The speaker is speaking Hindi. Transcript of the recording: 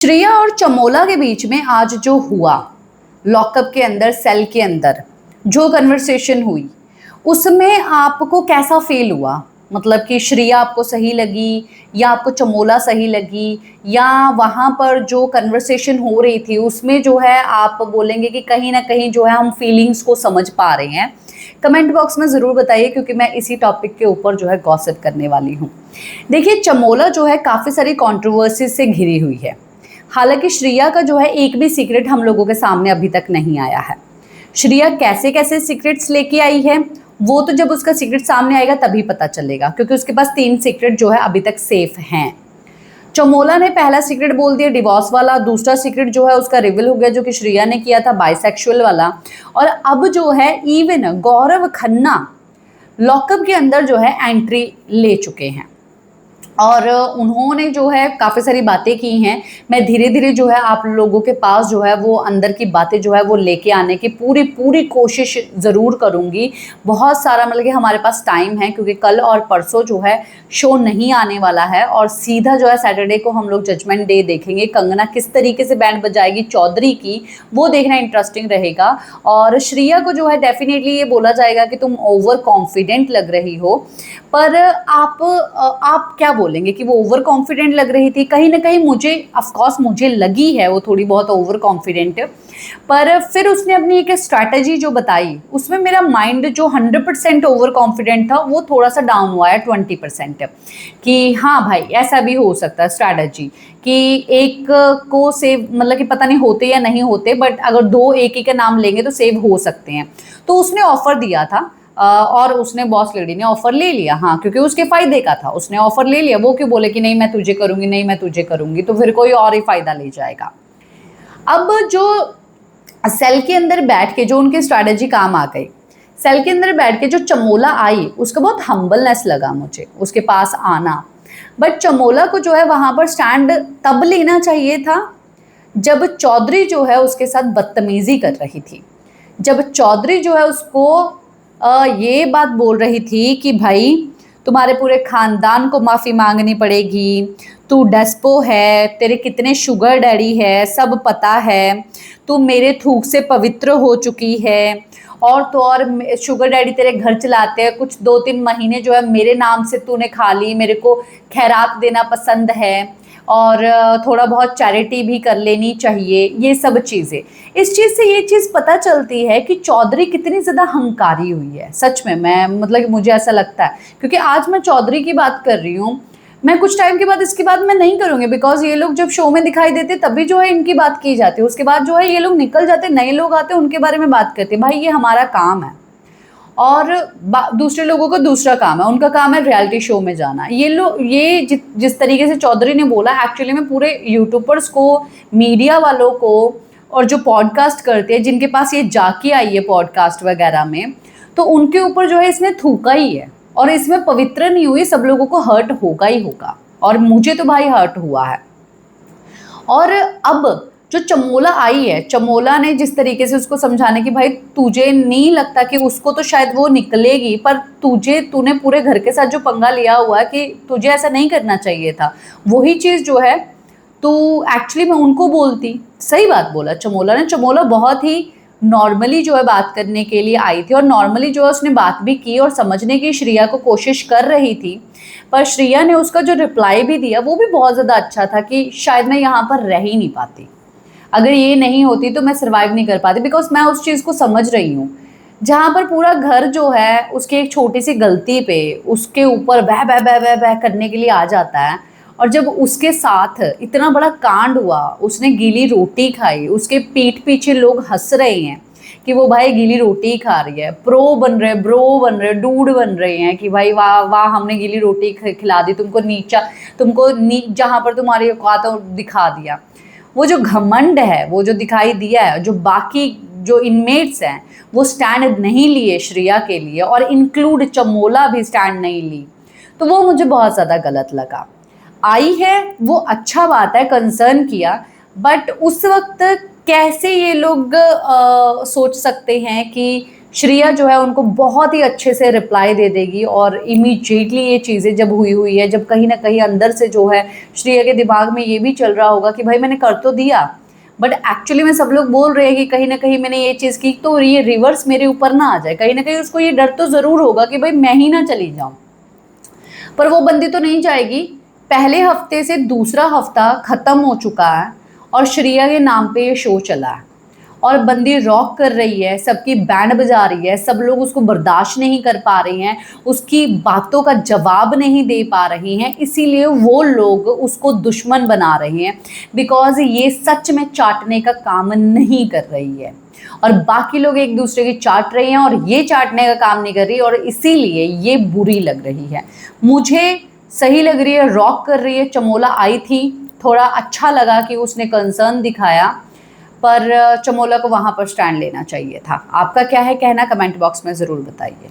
श्रेया और चमोला के बीच में आज जो हुआ, लॉकअप के अंदर, सेल के अंदर जो कन्वर्सेशन हुई, उसमें आपको कैसा फील हुआ? मतलब कि श्रेया आपको सही लगी या आपको चमोला सही लगी, या वहाँ पर जो कन्वर्सेशन हो रही थी उसमें जो है आप बोलेंगे कि कहीं ना कहीं जो है हम फीलिंग्स को समझ पा रहे हैं? कमेंट बॉक्स में ज़रूर बताइए, क्योंकि मैं इसी टॉपिक के ऊपर जो है गॉसिप करने वाली हूँ। देखिए, चमोला जो है काफ़ी सारी कंट्रोवर्सी से घिरी हुई है। हालांकि श्रेया का जो है एक भी सीक्रेट हम लोगों के सामने अभी तक नहीं आया है। श्रेया कैसे कैसे सीक्रेट्स लेके आई है, वो तो जब उसका सीक्रेट सामने आएगा तभी पता चलेगा, क्योंकि उसके पास 3 सीक्रेट जो है अभी तक सेफ हैं। चमोला ने पहला सीक्रेट बोल दिया डिवोर्स वाला, दूसरा सीक्रेट जो है उसका रिवील हो गया जो कि श्रेया ने किया था, बाइसेक्सुअल वाला। और अब जो है इवन गौरव खन्ना लॉकअप के अंदर जो है एंट्री ले चुके हैं और उन्होंने जो है काफ़ी सारी बातें की हैं। मैं धीरे धीरे जो है आप लोगों के पास जो है वो अंदर की बातें जो है वो लेके आने की पूरी पूरी कोशिश ज़रूर करूँगी। बहुत सारा मतलब कि हमारे पास टाइम है, क्योंकि कल और परसों जो है शो नहीं आने वाला है और सीधा जो है सैटरडे को हम लोग जजमेंट डे देखेंगे। कंगना किस तरीके से बैंड बजाएगी चौधरी की, वो देखना इंटरेस्टिंग रहेगा। और श्रेया को जो है डेफिनेटली ये बोला जाएगा कि तुम ओवर कॉन्फिडेंट लग रही हो, पर आप क्या बोलेंगे कि वो ओवर कॉन्फिडेंट लग रही थी? कहीं ना कहीं मुझे ऑफकोर्स मुझे लगी है वो थोड़ी बहुत ओवर कॉन्फिडेंट, पर फिर उसने अपनी एक स्ट्रैटेजी जो बताई उसमें मेरा माइंड जो 100% ओवर कॉन्फिडेंट था वो थोड़ा सा डाउन हुआ है 20%, कि हाँ भाई ऐसा भी हो सकता है स्ट्रैटेजी कि एक को सेव, मतलब कि पता नहीं होते या नहीं होते, बट अगर दो एक ही का नाम लेंगे तो सेव हो सकते हैं। तो उसने ऑफर दिया था और उसने बॉस लेडी ने ऑफर ले लिया। हाँ, क्योंकि उसके फायदे का था, उसने ऑफर ले लिया। वो क्यों बोले कि नहीं मैं तुझे करूंगी, नहीं मैं तुझे करूंगी, तो फिर कोई और ही फायदा ले जाएगा। अब जो सेल के अंदर बैठ के जो उनकी स्ट्रैटेजी काम आ गई, सेल के अंदर बैठ के जो चमोला आई उसका बहुत हम्बलनेस लगा मुझे उसके पास आना। बट चमोला को जो है वहां पर स्टैंड तब लेना चाहिए था जब चौधरी जो है उसके साथ बदतमीजी कर रही थी, जब चौधरी जो है उसको ये बात बोल रही थी कि भाई तुम्हारे पूरे खानदान को माफ़ी मांगनी पड़ेगी, तू डेस्पो है, तेरे कितने शुगर डैडी है सब पता है, तू मेरे थूक से पवित्र हो चुकी है, और तो और शुगर डैडी तेरे घर चलाते हैं, कुछ 2-3 महीने जो है मेरे नाम से तूने खा ली, मेरे को खैरात देना पसंद है, और थोड़ा बहुत चैरिटी भी कर लेनी चाहिए, ये सब चीज़ें। इस चीज़ से ये चीज़ पता चलती है कि चौधरी कितनी ज़्यादा हंकारी हुई है। सच में मैं मतलब मुझे ऐसा लगता है, क्योंकि आज मैं चौधरी की बात कर रही हूँ, मैं कुछ टाइम के बाद इसकी बात मैं नहीं करूँगी, बिकॉज ये लोग जब शो में दिखाई देते तभी जो है इनकी बात की जाती है, उसके बाद जो है ये लोग निकल जाते, नए लोग आते उनके बारे में बात करते। भाई ये हमारा काम है और दूसरे लोगों का दूसरा काम है, उनका काम है रियलिटी शो में जाना। ये लोग ये जिस तरीके से चौधरी ने बोला, एक्चुअली में पूरे यूट्यूबर्स को, मीडिया वालों को, और जो पॉडकास्ट करते हैं जिनके पास ये जाके आई है पॉडकास्ट वगैरह में, तो उनके ऊपर जो है इसने थूका ही है। और इसमें पवित्र नहीं हुई, सब लोगों को हर्ट होगा ही होगा, और मुझे तो भाई हर्ट हुआ है। और अब जो चमोला आई है, चमोला ने जिस तरीके से उसको समझाने की, भाई तुझे नहीं लगता कि उसको तो शायद वो निकलेगी, पर तूने पूरे घर के साथ जो पंगा लिया हुआ है कि तुझे ऐसा नहीं करना चाहिए था, वही चीज़ जो है तो एक्चुअली मैं उनको बोलती। सही बात बोला चमोला ने। चमोला बहुत ही नॉर्मली जो है बात करने के लिए आई थी, और नॉर्मली जो है उसने बात भी की और समझने की श्रेया को कोशिश कर रही थी, पर श्रेया ने उसका जो रिप्लाई भी दिया वो भी बहुत ज़्यादा अच्छा था कि शायद मैं यहाँ पर रह ही नहीं पाती, अगर ये नहीं होती तो मैं सर्वाइव नहीं कर पाती, बिकॉज मैं उस चीज़ को समझ रही हूँ जहाँ पर पूरा घर जो है उसकी एक छोटी सी गलती पे उसके ऊपर बह बह बह बह बह करने के लिए आ जाता है। और जब उसके साथ इतना बड़ा कांड हुआ, उसने गीली रोटी खाई, उसके पीठ पीछे लोग हंस रहे हैं कि वो भाई गीली रोटी खा रही है, प्रो बन रहे, ब्रो बन रहे, डूड बन रहे हैं कि भाई वाह वाह हमने गीली रोटी खिला दी तुमको, जहाँ पर तुम्हारी औकात है दिखा दिया। वो जो घमंड है, वो जो दिखाई दिया है, जो बाकी जो इनमेट्स हैं वो स्टैंड नहीं लिए श्रेया के लिए, और इंक्लूड चमोला भी स्टैंड नहीं ली, तो वो मुझे बहुत ज़्यादा गलत लगा। आई है वो अच्छा बात है, कंसर्न किया, बट उस वक्त कैसे ये लोग सोच सकते हैं कि श्रेया जो है उनको बहुत ही अच्छे से रिप्लाई दे देगी और इमीडिएटली ये चीज़ें जब हुई है, जब कहीं ना कहीं अंदर से जो है श्रेया के दिमाग में ये भी चल रहा होगा कि भाई मैंने कर तो दिया, बट एक्चुअली में सब लोग बोल रहे हैं कि कहीं ना कहीं मैंने ये चीज़ की तो ये रिवर्स मेरे ऊपर ना आ जाए, कहीं ना कहीं उसको ये डर तो ज़रूर होगा कि भाई मैं ही ना चली जाऊँ। पर वो बंदी तो नहीं जाएगी। पहले हफ्ते से दूसरा हफ्ता ख़त्म हो चुका है और श्रेया के नाम पे ये शो चला है और बंदी रॉक कर रही है, सबकी बैंड बजा रही है, सब लोग उसको बर्दाश्त नहीं कर पा रहे हैं, उसकी बातों का जवाब नहीं दे पा रहे हैं, इसीलिए वो लोग उसको दुश्मन बना रहे हैं बिकॉज ये सच में चाटने का काम नहीं कर रही है और बाकी लोग एक दूसरे की चाट रहे हैं और ये चाटने का काम नहीं कर रही और इसीलिए ये बुरी लग रही है। मुझे सही लग रही है, रॉक कर रही है। चमोला आई थी, थोड़ा अच्छा लगा कि उसने कंसर्न दिखाया, पर चमोला को वहाँ पर स्टैंड लेना चाहिए था। आपका क्या है कहना, कमेंट बॉक्स में ज़रूर बताइए।